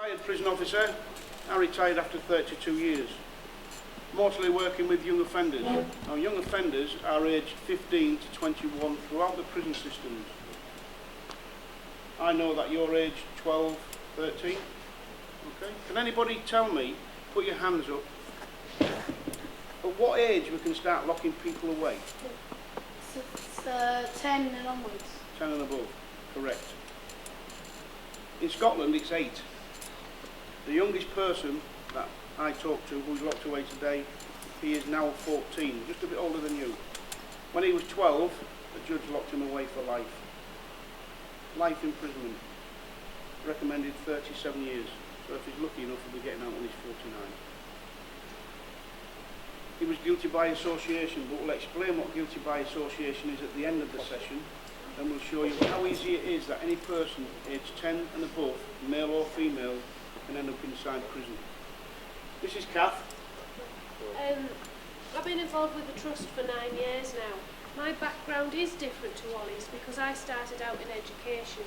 Retired prison officer. I retired after 32 years. Mostly working with young offenders. Now, young offenders are aged 15 to 21 throughout the prison systems. I know that you're aged 12, 13. Okay. Can anybody tell me, put your hands up, at what age we can start locking people away? It's 10 and onwards. 10 and above, correct. In Scotland it's 8. The youngest person that I talked to who's locked away today, he is now 14, just a bit older than you. When he was 12, the judge locked him away for life. Life imprisonment. Recommended 37 years. So if he's lucky enough, he'll be getting out when he's 49. He was guilty by association, but we'll explain what guilty by association is at the end of the session, and we'll show you how easy it is that any person aged 10 and above, male or female, can end up inside prison. This is Kath. I've been involved with the Trust for 9 years now. My background is different to Ollie's because I started out in education,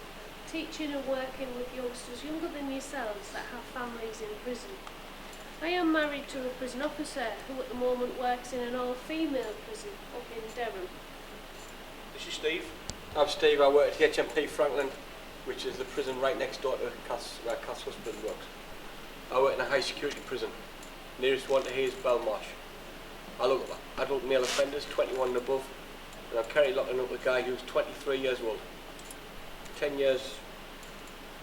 teaching and working with youngsters younger than yourselves that have families in prison. I am married to a prison officer who at the moment works in an all-female prison up in Durham. This is Steve. I'm Steve. I work at HMP Franklin, which is the prison right next door to where Cass husband works. I work in a high security prison. Nearest one to here is Belmarsh. I look at adult male offenders, 21 and above, and I'm currently looking up a guy who's 23 years old. 10 years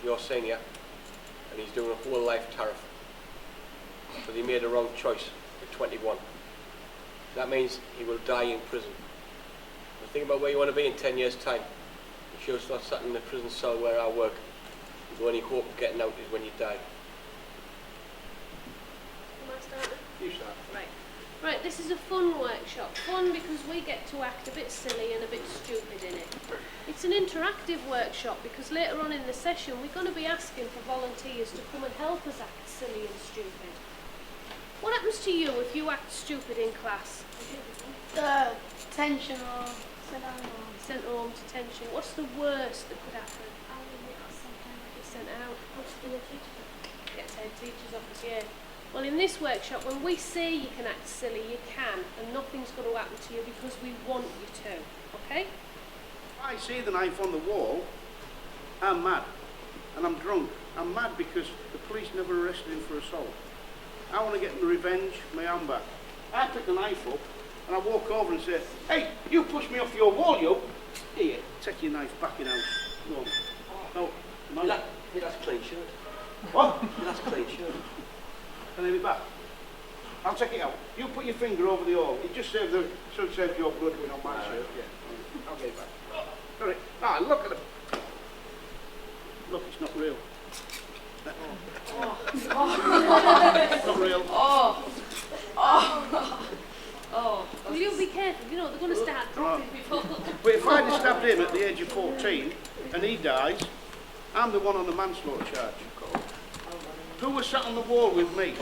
your senior, and he's doing a whole life tariff. But he made a wrong choice at 21. That means he will die in prison. But think about where you want to be in 10 years' time. If you're not sat in the prison cell where I work, the only hope of getting out is when you die. Am I starting? You start. Right, this is a fun workshop. Fun because we get to act a bit silly and a bit stupid in it. It's an interactive workshop because later on in the session we're going to be asking for volunteers to come and help us act silly and stupid. What happens to you if you act stupid in class? Detention or sent home. Sent home, detention. What's the worst that could happen? Get sent out. Get to head teacher's office, yeah. Well, in this workshop, when we say you can act silly, you can, and nothing's going to happen to you because we want you to, okay? If I see the knife on the wall, I'm mad, and I'm drunk. I'm mad because the police never arrested him for assault. I want to get my revenge, my arm back. I pick the knife up, and I walk over and say, "Hey, you pushed me off your wall, you!" Here, take your knife back in house. No. That's clean shirt. What? That's clean shirt. Can I have it back? I'll take it out. You put your finger over the hole. It just saves your blood going on my shirt. Yeah. I'll get it back. Sorry. Ah, look at it. Look, it's not real. It's not real. Will you be careful? You know, they're going to start dropping people. But if I'd have stabbed him at the age of 14 and he dies, I'm the one on the manslaughter charge. Who was sat on the wall with me?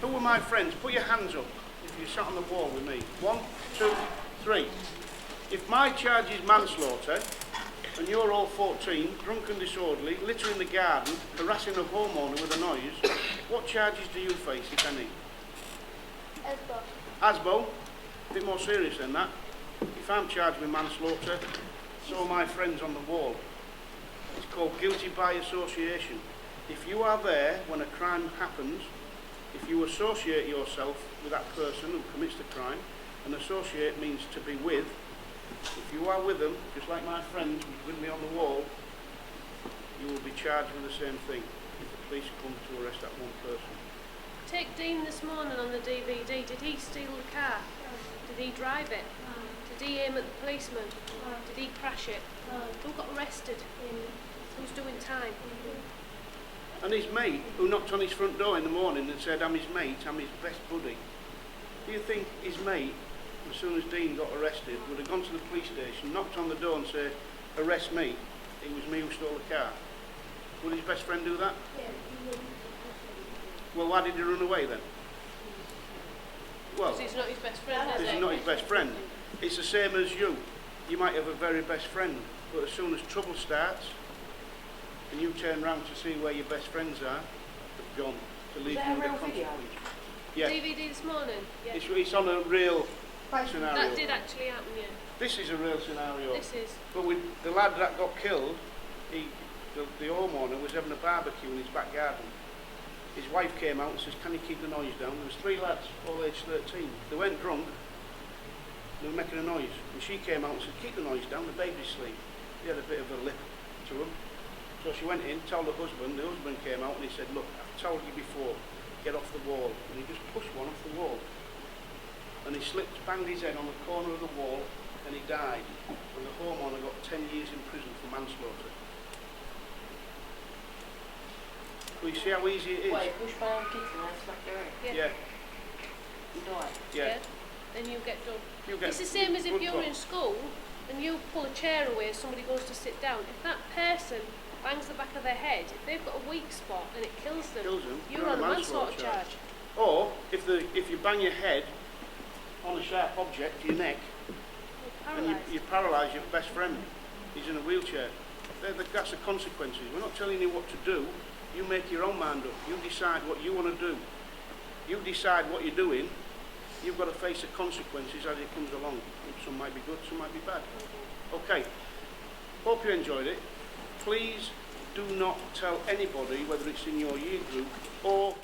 Who were my friends? Put your hands up if you sat on the wall with me. 1, 2, 3. If my charge is manslaughter, and you're all 14, drunk and disorderly, littering the garden, harassing a homeowner with a noise, what charges do you face, if any? ASBO? A bit more serious than that. If I'm charged with manslaughter, so are my friends on the wall. It's called guilty by association. If you are there when a crime happens, if you associate yourself with that person who commits the crime, and associate means to be with, if you are with them, just like my friend who's with me on the wall, you will be charged with the same thing if the police come to arrest that one person. Take Dean this morning on the DVD. Did he steal the car? Did he drive it? Did he aim at the policeman? Did he crash it? Who got arrested? Who's doing time? And his mate, who knocked on his front door in the morning and said, "I'm his mate, I'm his best buddy." Do you think his mate, as soon as Dean got arrested, would have gone to the police station, knocked on the door and said, "Arrest me, it was me who stole the car"? Would his best friend do that? Yeah. Well, why did he run away then? Well, Because he's not his best friend, is because he? he's not his best friend. It's the same as you. You might have a very best friend, but as soon as trouble starts, and you turn round to see where your best friends are, have gone to leave that you a with a real video? consequence. Yeah, DVD this morning? Yeah. it's on a real scenario. That did actually happen, yeah. This is a real scenario. This is. But with the lad that got killed, the homeowner was having a barbecue in his back garden. His wife came out and says, "Can you keep the noise down?" There was 3 lads, all aged 13. They went drunk. They were making a noise. And she came out and said, "Keep the noise down, the baby's asleep." He had a bit of a lip to him. So she went in, told her husband. The husband came out and he said, "Look, I've told you before, get off the wall." And he just pushed one off the wall. And he slipped, banged his head on the corner of the wall, and he died. And the homeowner got 10 years in prison for manslaughter. Well, you see how easy it is? Why, push by on kids and that's like there. Yeah. You die. Yeah. Then you get done. You get It's the same as if good you're cop. in school and you pull a chair away, somebody goes to sit down. If that person bangs the back of their head, if they've got a weak spot and it kills them, you're on a manslaughter charge. Or if you bang your head on a sharp object to your neck You're and paralysed. you paralyse your best friend, he's in a wheelchair. That's the consequences. We're not telling you what to do. You make your own mind up. You decide what you want to do. You decide what you're doing. You've got to face the consequences as it comes along. Some might be good, some might be bad. Okay. Hope you enjoyed it. Please do not tell anybody, whether it's in your year group or